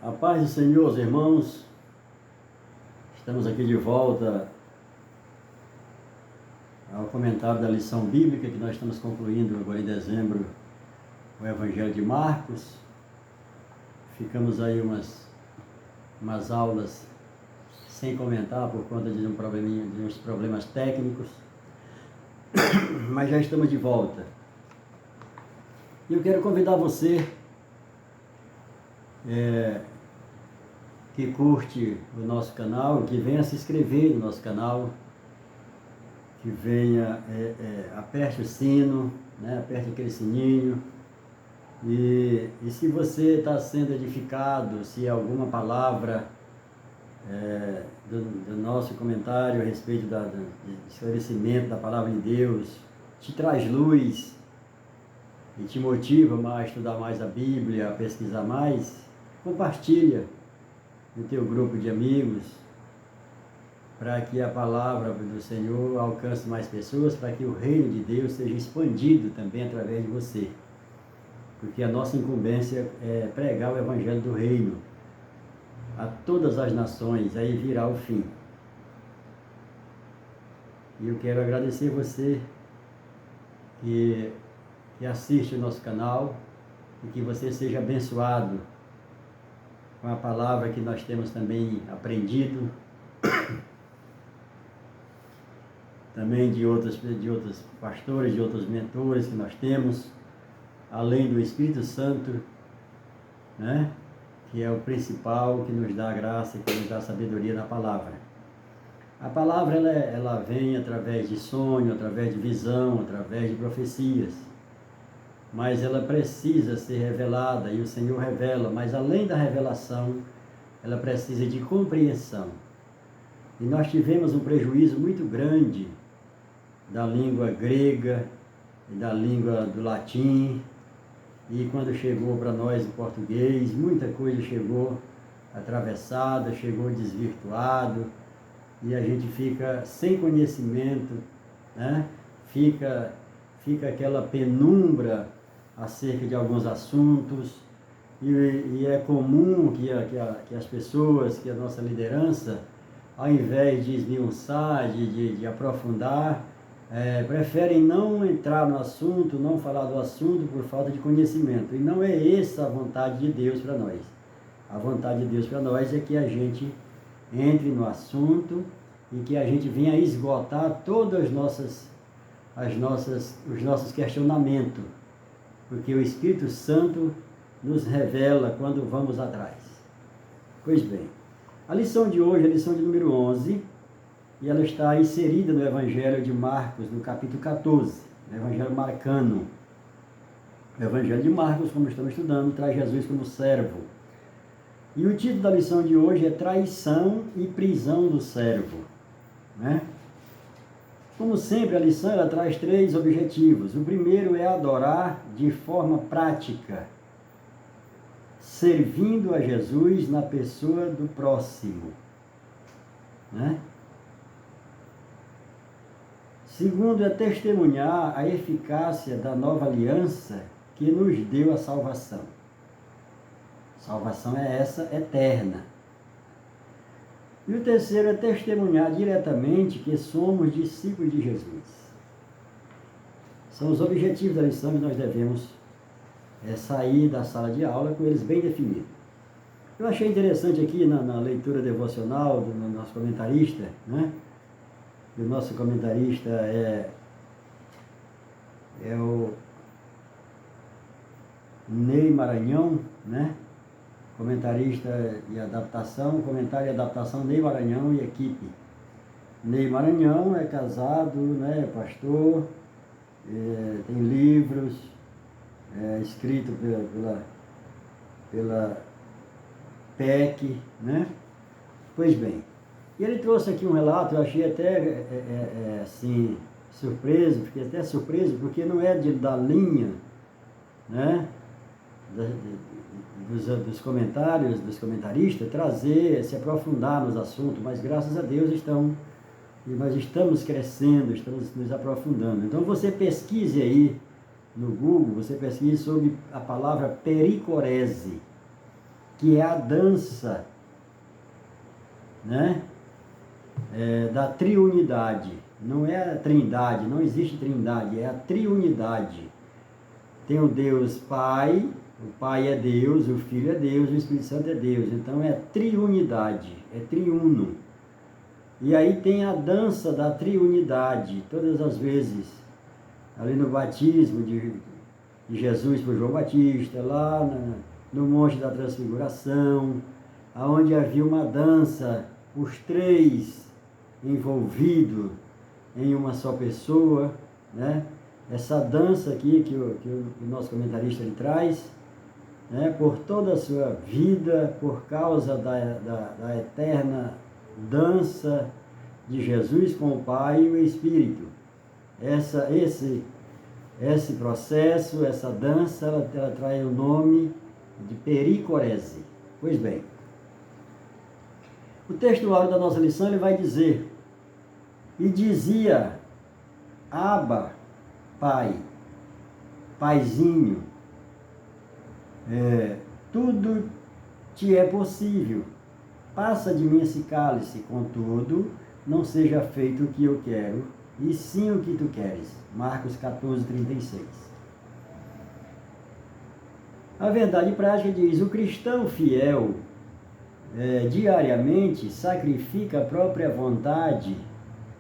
A paz do Senhor, irmãos. Estamos aqui de volta ao comentário da lição bíblica que nós estamos concluindo agora em dezembro, o Evangelho de Marcos. Ficamos aí umas aulas sem comentar por conta de uns problemas técnicos, mas já estamos de volta. E eu quero convidar você que curte o nosso canal, que venha se inscrever no nosso canal, que venha, aperte o sino, né? Aperte aquele sininho, e se você está sendo edificado, se alguma palavra do nosso comentário a respeito do esclarecimento da palavra de Deus te traz luz e te motiva a estudar mais a Bíblia, a pesquisar mais, compartilha no teu grupo de amigos, para que a palavra do Senhor alcance mais pessoas, para que o reino de Deus seja expandido também através de você. Porque a nossa incumbência é pregar o Evangelho do Reino a todas as nações, aí virá o fim. E eu quero agradecer você que assiste o nosso canal e que você seja abençoado com a palavra que nós temos também aprendido, também de outros pastores, de outros mentores que nós temos, além do Espírito Santo, né? Que é o principal, que nos dá a graça, que nos dá a sabedoria na palavra. A palavra ela vem através de sonho, através de visão, através de profecias, mas ela precisa ser revelada, e o Senhor revela, mas além da revelação, ela precisa de compreensão. E nós tivemos um prejuízo muito grande da língua grega e da língua do latim, e quando chegou para nós o português, muita coisa chegou atravessada, chegou desvirtuado, e a gente fica sem conhecimento, né? Fica aquela penumbra acerca de alguns assuntos, e é comum que as pessoas, que a nossa liderança, ao invés de esmiuçar, de aprofundar, preferem não entrar no assunto, não falar do assunto por falta de conhecimento. E não é essa a vontade de Deus para nós. A vontade de Deus para nós é que a gente entre no assunto e que a gente venha esgotar todas os nossos questionamentos, porque o Espírito Santo nos revela quando vamos atrás. Pois bem, a lição de hoje é a lição de número 11, e ela está inserida no Evangelho de Marcos, no capítulo 14, no Evangelho marcano. O Evangelho de Marcos, como estamos estudando, traz Jesus como servo. E o título da lição de hoje é Traição e Prisão do Servo, né? Como sempre, a lição ela traz 3 objetivos. O primeiro é adorar de forma prática, servindo a Jesus na pessoa do próximo, né? Segundo é testemunhar a eficácia da nova aliança que nos deu a salvação. Salvação é essa eterna. E o terceiro é testemunhar diretamente que somos discípulos de Jesus. São os objetivos da lição que nós devemos sair da sala de aula com eles bem definidos. Eu achei interessante aqui na leitura devocional do nosso comentarista, né? O nosso comentarista é o Ney Maranhão, né? Comentarista e adaptação, comentário e adaptação Ney Maranhão e equipe. Ney Maranhão é casado, né? É pastor, tem livros, escrito pela PEC, né? Pois bem, e ele trouxe aqui um relato, eu achei até assim, surpreso, fiquei até surpreso, porque não é da linha, né? Dos comentários, dos comentaristas, se aprofundar nos assuntos, mas graças a Deus nós estamos crescendo, estamos nos aprofundando. Então você pesquise aí no Google, você pesquise sobre a palavra pericorese. que é a dança, né? Da triunidade. Não é a trindade, não existe trindade, é a triunidade. Tem o Deus Pai, o Pai é Deus, o Filho é Deus, o Espírito Santo é Deus. Então é triunidade, é triuno. E aí tem a dança da triunidade, todas as vezes, ali no batismo de Jesus por João Batista, lá no Monte da Transfiguração, onde havia uma dança, os três envolvidos em uma só pessoa, né? Essa dança aqui que o nosso comentarista ele traz, né? Por toda a sua vida, por causa da eterna dança de Jesus com o Pai e o Espírito. Esse processo, essa dança, ela traz o nome de pericorese. Pois bem, o texto áureo da nossa lição ele vai dizer: e dizia, Abba, Pai, Paizinho, tudo te é possível, passa de mim esse cálice, contudo, não seja feito o que eu quero, e sim o que tu queres. Marcos 14, 36. A verdade prática diz: o cristão fiel diariamente sacrifica a própria vontade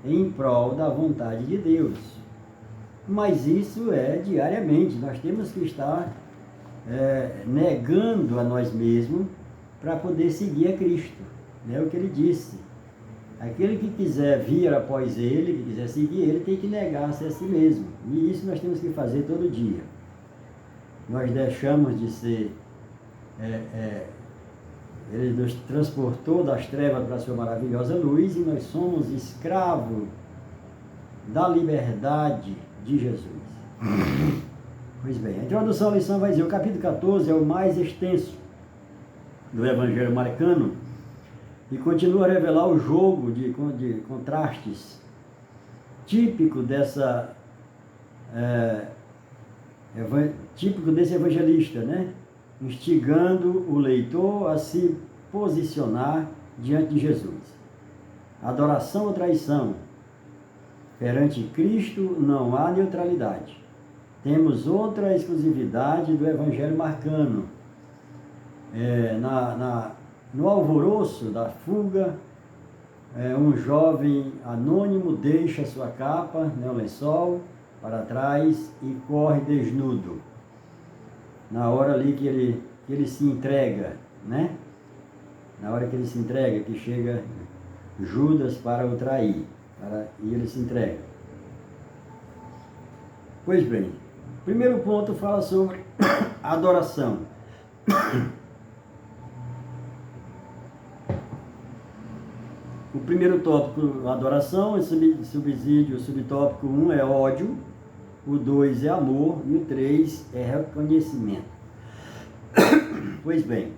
em prol da vontade de Deus. Mas isso é diariamente, nós temos que estar negando a nós mesmos para poder seguir a Cristo. É o que ele disse. Aquele que quiser vir após ele, que quiser seguir ele, tem que negar-se a si mesmo. E isso nós temos que fazer todo dia. Nós deixamos de ser... ele nos transportou das trevas para a sua maravilhosa luz e nós somos escravos da liberdade de Jesus. Pois bem, a introdução à lição vai dizer: o capítulo 14 é o mais extenso do Evangelho marcano e continua a revelar o jogo de contrastes típico típico desse evangelista, né? Instigando o leitor a se posicionar diante de Jesus. Adoração ou traição? Perante Cristo não há neutralidade. Temos outra exclusividade do Evangelho marcano. No alvoroço da fuga, um jovem anônimo deixa sua capa, o lençol, para trás e corre desnudo. Na hora ali que ele se entrega, né? Na hora que ele se entrega, que chega Judas para o trair, e ele se entrega. Pois bem, o primeiro ponto fala sobre adoração. O primeiro tópico, adoração, o subtópico 1 é ódio, o 2 é amor e o 3 é reconhecimento. Pois bem,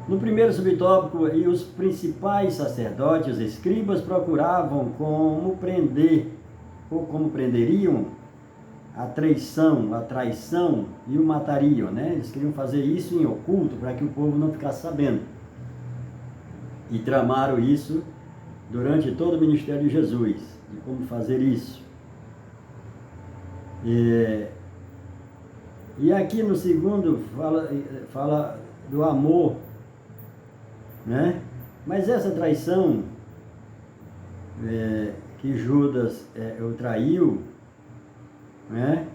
no primeiro subtópico, e os principais sacerdotes, os escribas, procuravam como prender, ou como prenderiam a traição e o matariam, né? Eles queriam fazer isso em oculto para que o povo não ficasse sabendo. E tramaram isso durante todo o ministério de Jesus, de como fazer isso. E aqui no segundo fala do amor, né? Mas essa traição que Judas o traiu, né?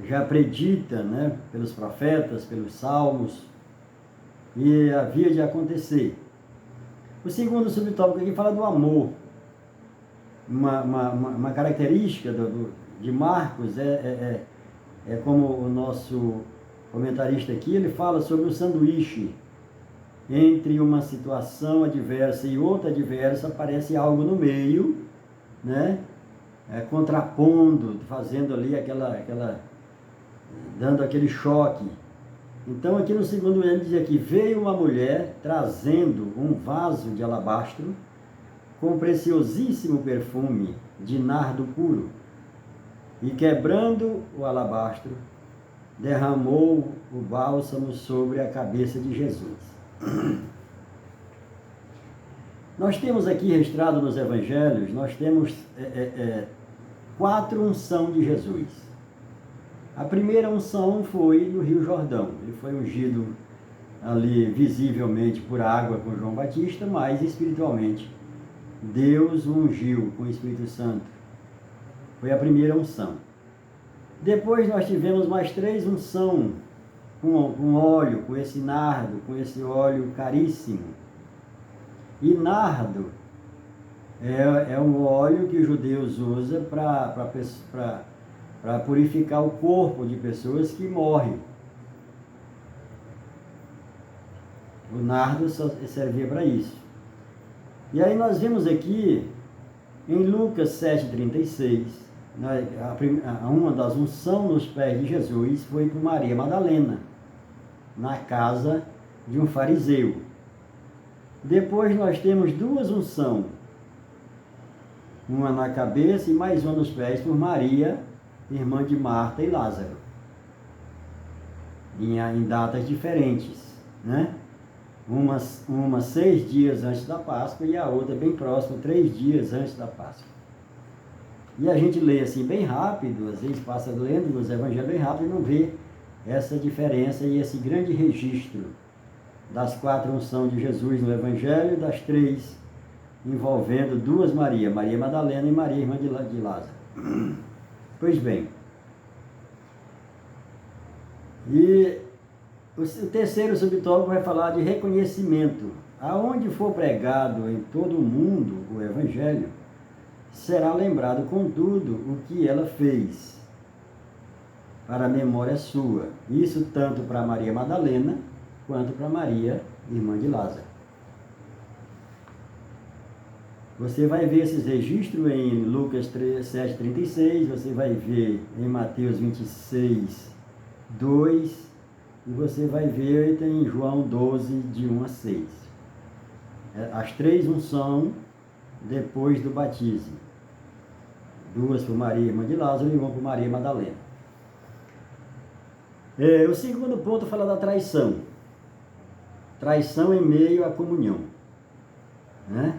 Já predita, né? Pelos profetas, pelos salmos, e havia de acontecer. O segundo subtópico aqui fala do amor. Uma característica de Marcos é como o nosso comentarista aqui, ele fala sobre o sanduíche. Entre uma situação adversa e outra adversa, aparece algo no meio, né? Contrapondo, fazendo ali dando aquele choque. Então aqui no segundo ele diz aqui: veio uma mulher trazendo um vaso de alabastro com preciosíssimo perfume de nardo puro, e quebrando o alabastro, derramou o bálsamo sobre a cabeça de Jesus. Nós temos aqui registrado nos evangelhos, nós temos 4 unções de Jesus. A primeira unção foi no Rio Jordão. Ele foi ungido ali visivelmente por água com João Batista, mas espiritualmente Deus o ungiu com o Espírito Santo. Foi a primeira unção. Depois nós tivemos mais 3 unções com óleo, com esse nardo, com esse óleo caríssimo. E nardo é um óleo que os judeus usam para purificar o corpo de pessoas que morrem. O nardo só servia para isso. E aí nós vemos aqui, em Lucas 7,36, uma das unções nos pés de Jesus foi por Maria Madalena, na casa de um fariseu. Depois nós temos 2 unções, uma na cabeça e mais uma nos pés por Maria, irmã de Marta e Lázaro, em datas diferentes, né? Uma 6 dias antes da Páscoa e a outra bem próxima, 3 dias antes da Páscoa. E a gente lê assim bem rápido, às vezes passa lendo os evangelhos bem rápido e não vê essa diferença e esse grande registro das 4 unções de Jesus no evangelho, das 3 envolvendo 2 Maria, Maria Madalena e Maria, irmã de Lázaro. Pois bem, e o terceiro subtópico vai falar de reconhecimento. Aonde for pregado em todo o mundo o evangelho, será lembrado contudo o que ela fez, para a memória sua. Isso tanto para Maria Madalena, quanto para Maria, irmã de Lázaro. Você vai ver esses registros em Lucas 7,36, você vai ver em Mateus 26, 2, e você vai ver em João 12, de 1 a 6. As 3 unções depois do batismo. 2 por Maria, irmã de Lázaro, e 1 por Maria Madalena. O segundo ponto fala da traição. Traição em meio à comunhão, né?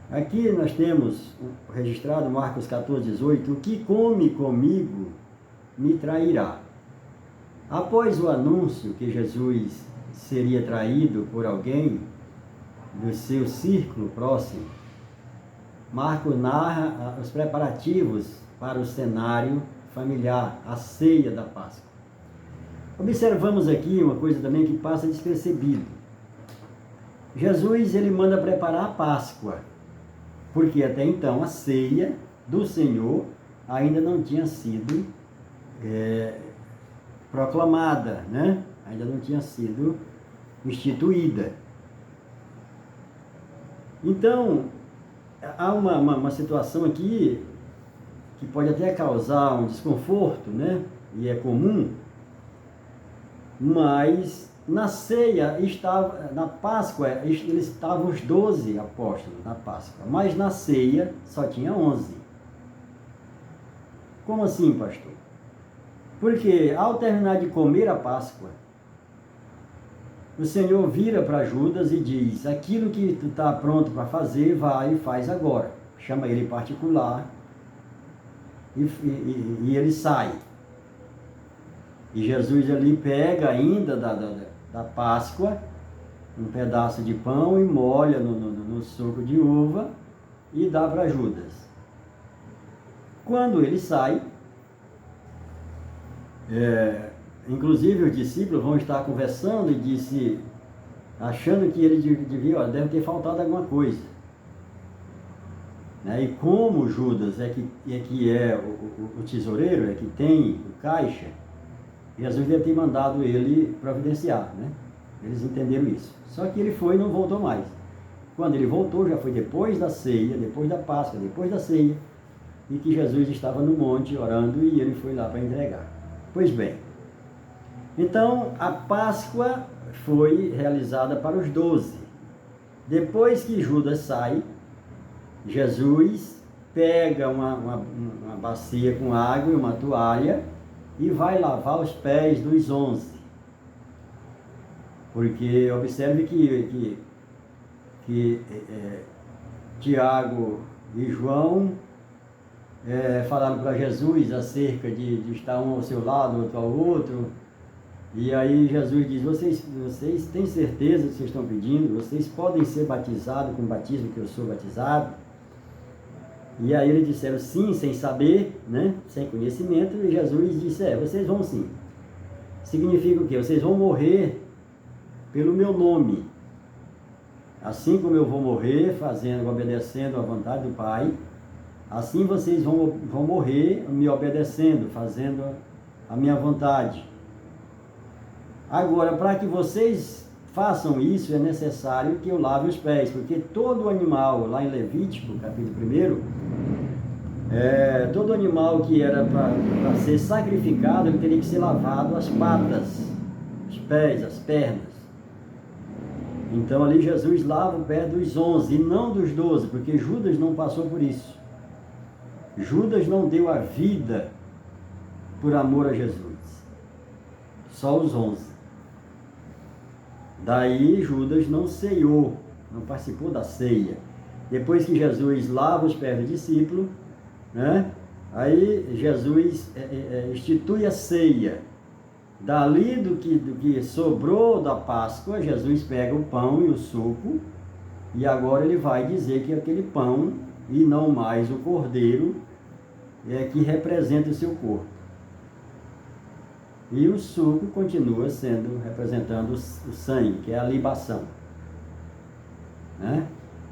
Aqui nós temos registrado Marcos 14,18: o que come comigo me trairá. Após o anúncio que Jesus seria traído por alguém do seu círculo próximo, Marcos narra os preparativos para o cenário familiar, a ceia da Páscoa. Observamos aqui uma coisa também que passa despercebido. Jesus, ele manda preparar a Páscoa, porque até então a ceia do Senhor ainda não tinha sido proclamada, né? Ainda não tinha sido instituída. Então, há uma situação aqui que pode até causar um desconforto, né? E é comum, mas na ceia, na Páscoa, eles estavam os 12 apóstolos na Páscoa, mas na ceia só tinha 11. Como assim, pastor? Porque ao terminar de comer a Páscoa, o Senhor vira para Judas e diz: aquilo que tu está pronto para fazer, vai e faz agora. Chama ele em particular e ele sai. E Jesus ali pega ainda da Páscoa um pedaço de pão e molha no suco de uva e dá para Judas. Quando ele sai, inclusive os discípulos vão estar conversando e achando que ele devia, deve ter faltado alguma coisa. Né? E como Judas é o tesoureiro, é que tem o caixa, Jesus deve ter mandado ele providenciar, né? Eles entenderam isso. Só que ele foi e não voltou mais. Quando ele voltou, já foi depois da ceia, depois da Páscoa, depois da ceia, e que Jesus estava no monte orando e ele foi lá para entregar. Pois bem, então a Páscoa foi realizada para os 12. Depois que Judas sai, Jesus pega uma bacia com água e uma toalha e vai lavar os pés dos 11. Porque observe que Tiago e João falaram para Jesus acerca de estar um ao seu lado, outro ao outro. E aí Jesus diz, vocês têm certeza do que vocês estão pedindo? Vocês podem ser batizados com o batismo que eu sou batizado? E aí eles disseram sim, sem saber, né? Sem conhecimento. E Jesus disse, vocês vão sim. Significa o quê? Vocês vão morrer pelo meu nome. Assim como eu vou morrer obedecendo à vontade do Pai, assim vocês vão morrer me obedecendo, fazendo a minha vontade. Agora, para que vocês façam isso, é necessário que eu lave os pés, porque todo animal, lá em Levítico, capítulo 1, todo animal que era para ser sacrificado, ele teria que ser lavado as patas, os pés, as pernas. Então ali Jesus lava o pé dos 11 e não dos 12, porque Judas não passou por isso. Judas não deu a vida por amor a Jesus. Só os 11. Daí Judas não ceiou, não participou da ceia. Depois que Jesus lava os pés do discípulo, né? Aí Jesus institui a ceia. Dali do que sobrou da Páscoa, Jesus pega o pão e o suco, e agora ele vai dizer que aquele pão, e não mais o cordeiro, que representa o seu corpo. E o suco continua representando o sangue, que é a libação. Né?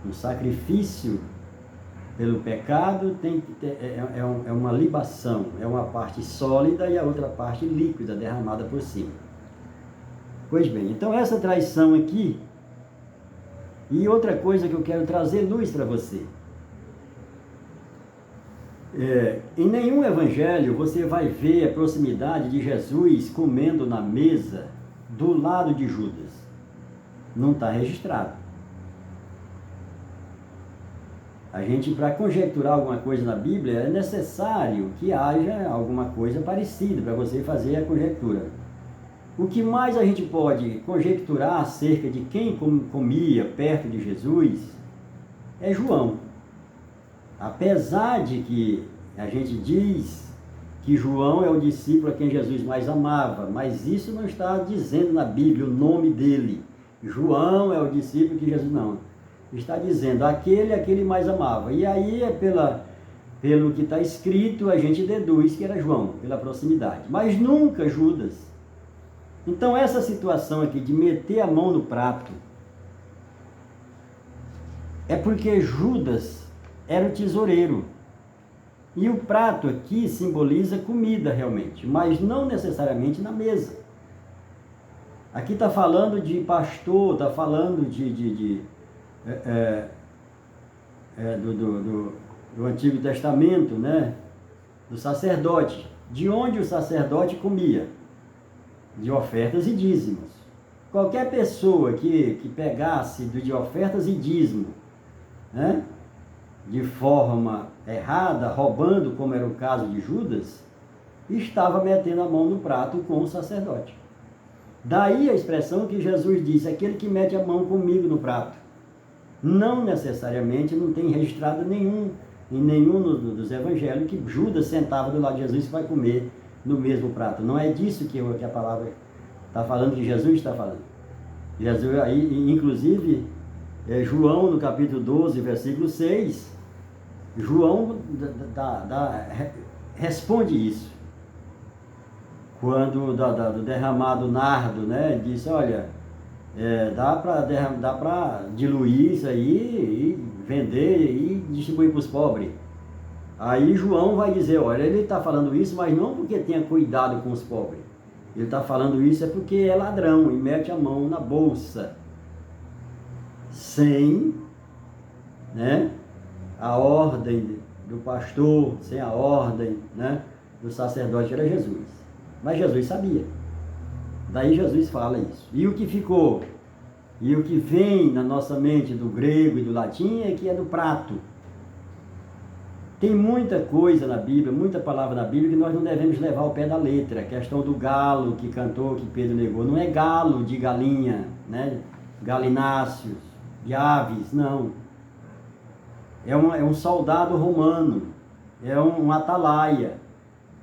O sacrifício pelo pecado é uma libação, é uma parte sólida e a outra parte líquida derramada por cima. Pois bem, então essa traição aqui, e outra coisa que eu quero trazer luz para você. Em nenhum evangelho você vai ver a proximidade de Jesus comendo na mesa do lado de Judas. Não está registrado. A gente, para conjecturar alguma coisa na Bíblia, é necessário que haja alguma coisa parecida para você fazer a conjectura. O que mais a gente pode conjecturar acerca de quem comia perto de Jesus é João. Apesar de que a gente diz que João é o discípulo a quem Jesus mais amava, mas isso não está dizendo na Bíblia o nome dele. João é o discípulo que Jesus não. Está dizendo aquele mais amava. E aí pelo que está escrito, a gente deduz que era João, pela proximidade. Mas nunca Judas. Então essa situação aqui de meter a mão no prato é porque Judas era o tesoureiro. E o prato aqui simboliza comida realmente, mas não necessariamente na mesa. Aqui está falando de pastor, está falando do Antigo Testamento, né? Do sacerdote. De onde o sacerdote comia? De ofertas e dízimos. Qualquer pessoa que pegasse de ofertas e dízimo, né? De forma errada, roubando, como era o caso de Judas, estava metendo a mão no prato com o sacerdote. Daí a expressão que Jesus disse, aquele que mete a mão comigo no prato. Não necessariamente, não tem registrado em nenhum dos evangelhos que Judas sentava do lado de Jesus e vai comer no mesmo prato. Não é disso que a palavra está falando, que Jesus está falando. Jesus, aí, inclusive, João, no capítulo 12, versículo 6, João responde isso. Quando do derramado nardo, né, disse, olha, dá para diluir isso aí e vender e distribuir para os pobres. Aí João vai dizer, olha, ele está falando isso, mas não porque tenha cuidado com os pobres. Ele está falando isso é porque é ladrão e mete a mão na bolsa. Sem, né, a ordem do pastor, sem a ordem, né, do sacerdote, era Jesus. Mas Jesus sabia. Daí Jesus fala isso. E o que ficou, e o que vem na nossa mente do grego e do latim é que é do prato. Tem muita coisa na Bíblia, muita palavra na Bíblia que nós não devemos levar ao pé da letra. A questão do galo que cantou, que Pedro negou, não é galo de galinha, né? Galináceos, de aves, não. É um soldado romano, é um atalaia.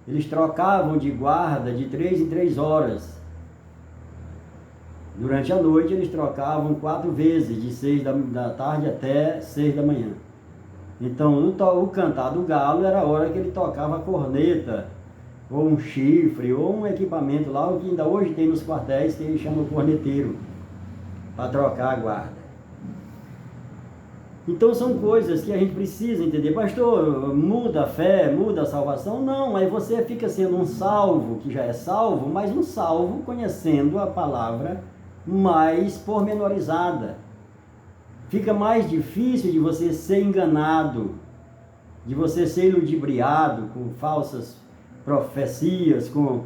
Eles trocavam de guarda de 3 em 3 horas. Durante a noite eles trocavam 4 vezes, de 6 da tarde até 6 da manhã. Então o cantar do galo era a hora que ele tocava a corneta, ou um chifre, ou um equipamento lá, o que ainda hoje tem nos quartéis, que eles chamam corneteiro, para trocar a guarda. Então são coisas que a gente precisa entender. Pastor, muda a fé, muda a salvação? Não, aí você fica sendo um salvo, que já é salvo, mas um salvo conhecendo a palavra mais pormenorizada. Fica mais difícil de você ser enganado, de você ser ludibriado com falsas profecias, com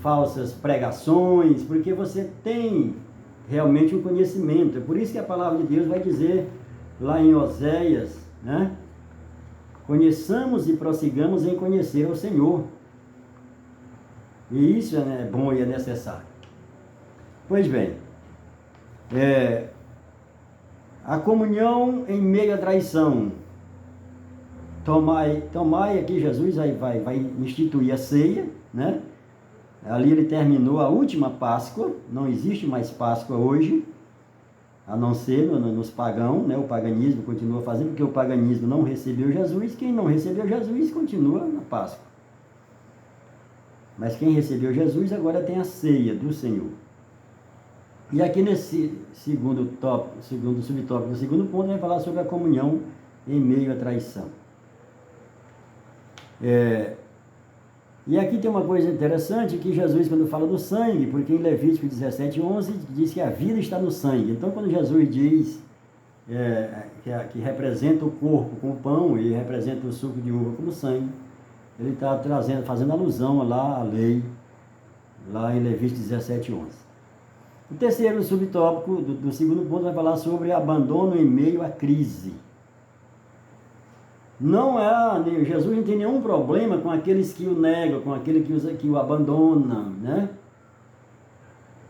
falsas pregações, porque você tem realmente um conhecimento. É por isso que a palavra de Deus vai dizer lá em Oséias, né? Conheçamos e prossigamos em conhecer o Senhor. E isso é bom e é necessário. Pois bem, a comunhão em meio à traição. Tomai aqui, Jesus vai instituir a ceia, né? Ali ele terminou a última Páscoa, não existe mais Páscoa hoje, a não ser nos pagãos, né? O paganismo continua fazendo, porque o paganismo não recebeu Jesus, quem não recebeu Jesus continua na Páscoa. Mas quem recebeu Jesus agora tem a ceia do Senhor. E aqui nesse segundo subtópico, no segundo ponto, vai falar sobre a comunhão em meio à traição. E aqui tem uma coisa interessante, que Jesus, quando fala do sangue, porque em Levítico 17:11 diz que a vida está no sangue. Então, quando Jesus diz que representa o corpo com o pão e representa o suco de uva como sangue, ele está fazendo alusão lá à lei, lá em Levítico 17:11. O terceiro subtópico do segundo ponto vai falar sobre abandono em meio à crise. Jesus não tem nenhum problema com aqueles que o negam, com aqueles que o abandonam, né?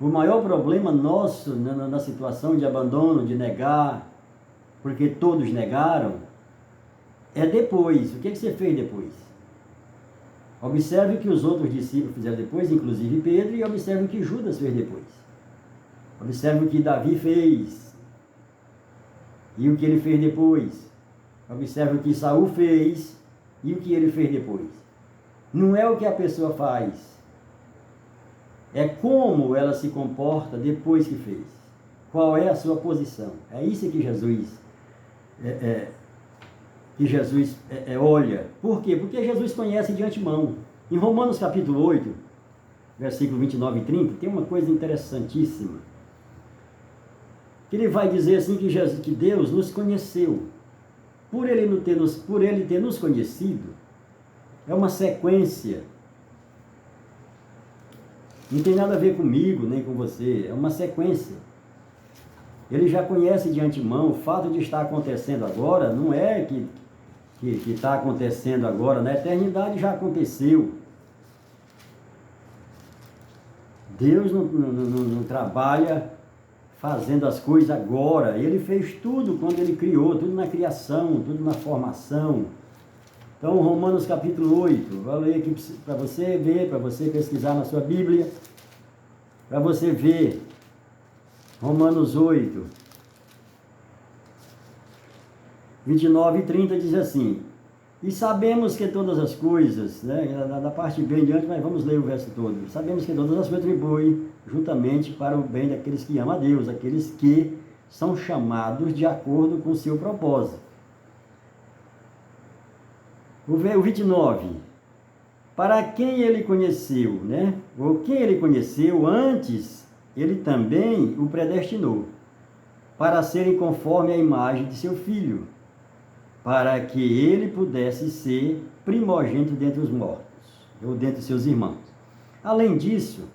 O maior problema nosso na situação de abandono, de negar, porque todos negaram, é depois. O que você fez depois? Observe o que os outros discípulos fizeram depois, inclusive Pedro, e observe o que Judas fez depois. Observe o que Davi fez e o que ele fez depois. Observe o que Saul fez e o que ele fez depois. Não é o que a pessoa faz, é como ela se comporta depois que fez. Qual é a sua posição? É isso que Jesus olha. Por quê? Porque Jesus conhece de antemão. Em Romanos capítulo 8, versículo 29 e 30, tem uma coisa interessantíssima. Ele vai dizer assim que Deus nos conheceu. Por ele ter nos conhecido, é uma sequência. Não tem nada a ver comigo, nem com você. É uma sequência. Ele já conhece de antemão. O fato de estar acontecendo agora não é que está acontecendo agora. Na eternidade já aconteceu. Deus não trabalha fazendo as coisas agora. Ele fez tudo quando ele criou, tudo na criação, tudo na formação. Então, Romanos capítulo 8, vou ler aqui para você ver, para você pesquisar na sua Bíblia, para você ver. Romanos 8, 29 e 30 diz assim: e sabemos que todas as coisas, né, da parte bem diante, mas vamos ler o verso todo. Sabemos que todas as coisas contribuem juntamente para o bem daqueles que amam a Deus, aqueles que são chamados de acordo com o seu propósito. O 29. Para quem ele conheceu, né? Ou quem ele conheceu antes, ele também o predestinou, para serem conforme a imagem de seu filho, para que ele pudesse ser primogênito dentre os mortos, ou dentre seus irmãos. Além disso,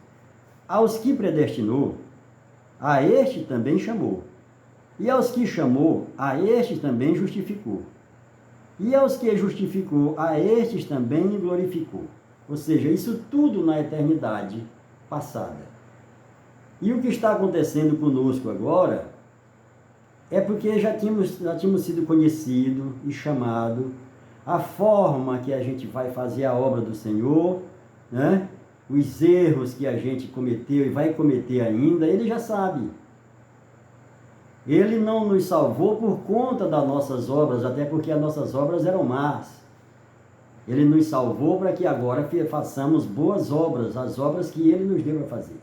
aos que predestinou, a este também chamou. E aos que chamou, a este também justificou. E aos que justificou, a estes também glorificou. Ou seja, isso tudo na eternidade passada. E o que está acontecendo conosco agora é porque já tínhamos sido conhecido e chamado, a forma que a gente vai fazer a obra do Senhor, né? Os erros que a gente cometeu e vai cometer ainda, Ele já sabe. Ele não nos salvou por conta das nossas obras, até porque as nossas obras eram más. Ele nos salvou para que agora façamos boas obras, as obras que Ele nos deu para fazer.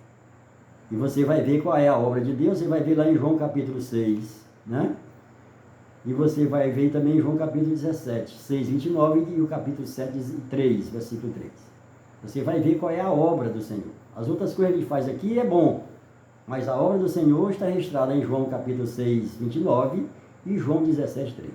E você vai ver qual é a obra de Deus, você vai ver lá em João capítulo 6, né? E você vai ver também em João capítulo 17, 6, 29 e o capítulo 7, 3, versículo 3. Você vai ver qual é a obra do Senhor. As outras coisas que ele faz aqui é bom, mas a obra do Senhor está registrada em João capítulo 6, 29 e João 17, 3.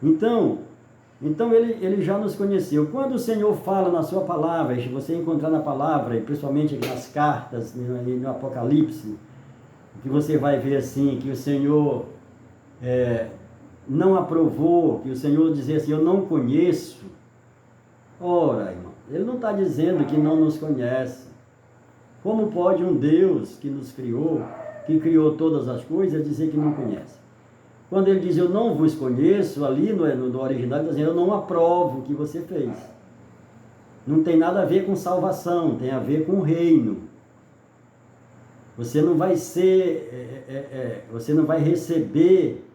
Então ele já nos conheceu. Quando o Senhor fala na sua palavra, se você encontrar na palavra, principalmente nas cartas, no Apocalipse, que você vai ver assim, que o Senhor não aprovou, que o Senhor dizia assim, eu não conheço. Ora, irmão, Ele não está dizendo que não nos conhece. Como pode um Deus que nos criou, que criou todas as coisas, dizer que não conhece? Quando Ele diz, eu não vos conheço, ali no original, Ele está dizendo, eu não aprovo o que você fez. Não tem nada a ver com salvação, tem a ver com o reino. Você não vai você não vai receber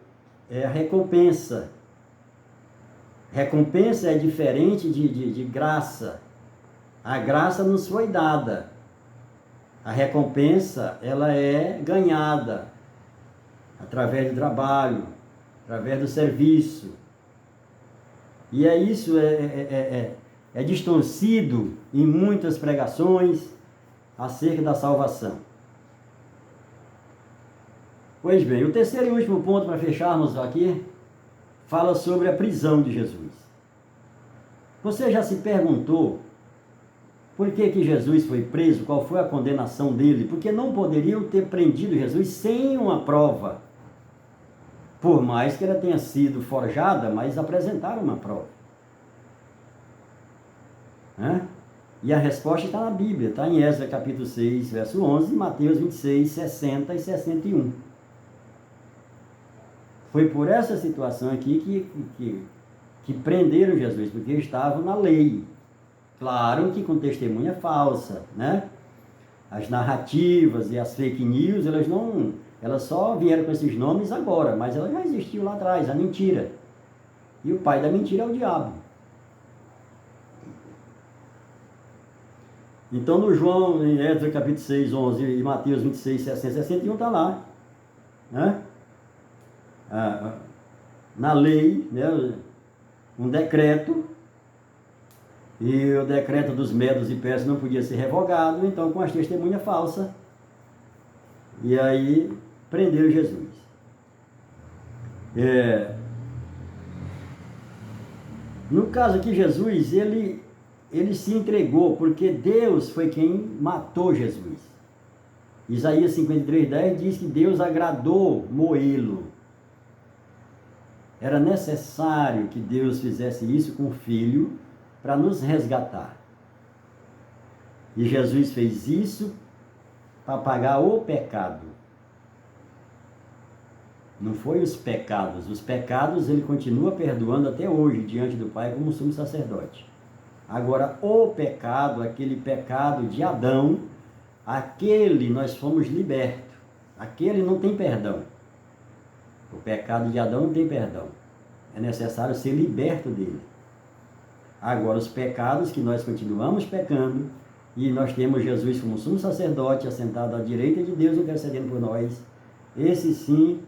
a recompensa. Recompensa é diferente de graça. A graça nos foi dada. A recompensa, ela é ganhada através do trabalho, através do serviço. E isso é distorcido em muitas pregações acerca da salvação. Pois bem, o terceiro e último ponto para fecharmos aqui, fala sobre a prisão de Jesus. Você já se perguntou por que Jesus foi preso? Qual foi a condenação dele? Porque não poderiam ter prendido Jesus sem uma prova. Por mais que ela tenha sido forjada, mas apresentaram uma prova. E a resposta está na Bíblia, está em Esdras capítulo 6, verso 11, Mateus 26, 60 e 61. Foi por essa situação aqui que prenderam Jesus, porque estavam na lei. Claro que com testemunha falsa, né? As narrativas e as fake news, elas só vieram com esses nomes agora, mas elas já existiam lá atrás, a mentira. E o pai da mentira é o diabo. Então no João, em Esdras capítulo 6, 11 e Mateus 26, 60 e 61 está lá, né? Na lei, né? Um decreto, e o decreto dos medos e persas não podia ser revogado, então com as testemunhas falsas, e aí prenderam Jesus. No caso aqui, Jesus, ele se entregou, porque Deus foi quem matou Jesus. Isaías 53, 10 diz que Deus agradou moê-lo. Era necessário que Deus fizesse isso com o Filho, para nos resgatar. E Jesus fez isso para pagar o pecado. Não foi os pecados. Os pecados ele continua perdoando até hoje, diante do Pai, como sumo sacerdote. Agora, o pecado, aquele pecado de Adão, aquele nós fomos libertos. Aquele não tem perdão. O pecado de Adão não tem perdão. É necessário ser liberto dele. Agora, os pecados que nós continuamos pecando, e nós temos Jesus como sumo sacerdote, assentado à direita de Deus, intercedendo por nós, esse sim,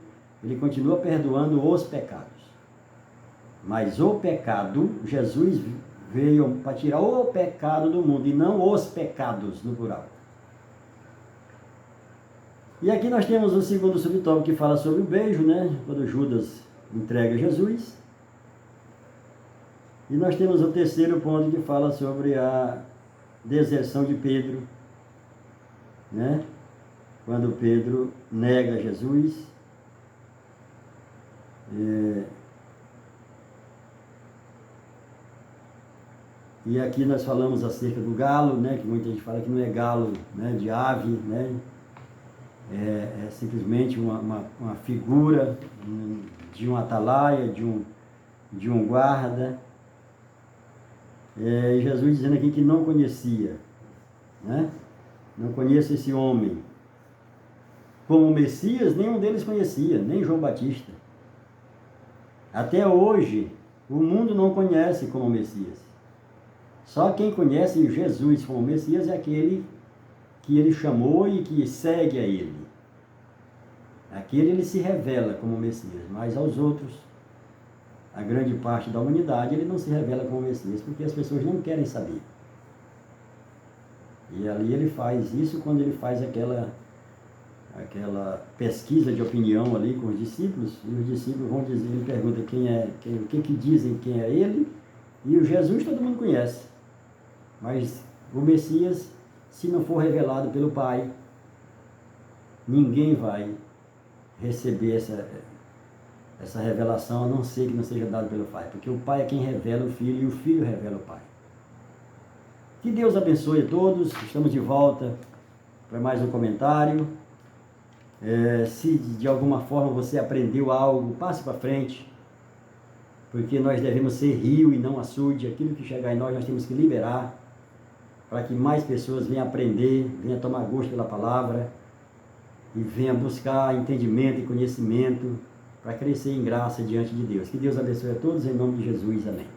ele continua perdoando os pecados. Mas o pecado, Jesus veio para tirar o pecado do mundo, e não os pecados, no plural. E aqui nós temos o segundo subtópico que fala sobre o beijo, né? Quando Judas entrega Jesus. E nós temos o terceiro ponto que fala sobre a deserção de Pedro, né? Quando Pedro nega Jesus. E aqui nós falamos acerca do galo, né, que muita gente fala que não é galo, né, de ave, né, é simplesmente uma figura de um atalaia, de um guarda. E Jesus dizendo aqui que não conhecia, né, não conheço esse homem. Como Messias, nenhum deles conhecia, nem João Batista. Até hoje, o mundo não conhece como Messias. Só quem conhece Jesus como Messias é aquele que ele chamou e que segue a ele. Aquele ele se revela como Messias, mas aos outros, a grande parte da humanidade, ele não se revela como Messias, porque as pessoas não querem saber. E ali ele faz isso quando ele faz aquela pesquisa de opinião ali com os discípulos, e os discípulos vão dizer, ele pergunta o que dizem quem é ele, e o Jesus todo mundo conhece. Mas o Messias, se não for revelado pelo Pai, ninguém vai receber essa revelação, a não ser que não seja dado pelo Pai. Porque o Pai é quem revela o Filho e o Filho revela o Pai. Que Deus abençoe a todos. Estamos de volta para mais um comentário. Se de alguma forma você aprendeu algo, passe para frente. Porque nós devemos ser rio e não açude. Aquilo que chegar em nós temos que liberar, para que mais pessoas venham aprender, venham tomar gosto pela palavra e venham buscar entendimento e conhecimento para crescer em graça diante de Deus. Que Deus abençoe a todos, em nome de Jesus. Amém.